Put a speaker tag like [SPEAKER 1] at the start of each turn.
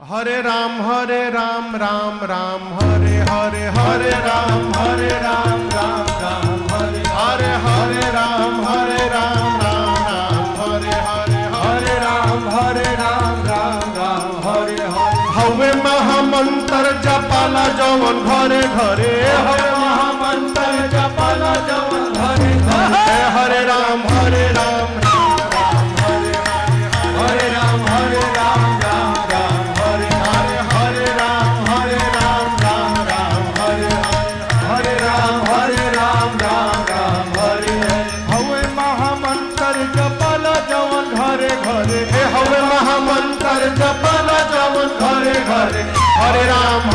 [SPEAKER 1] हरे राम राम राम हरे हरे हरे राम राम हरे हरे राम राम हरे हरे हरे राम राम हरे हरे हवे महामंत्र जपाला जवन घरे घरे हवे महामंत्र जपाला जवन घरे घरे हरे राम हरे राम हरे राम हरे राम हरे हरे राम राम हरे हरे राम हरे हवे महामंत्र जपाला जवन घरे घरे हवे महामंत्र जपाला जवन घरे घरे हरे राम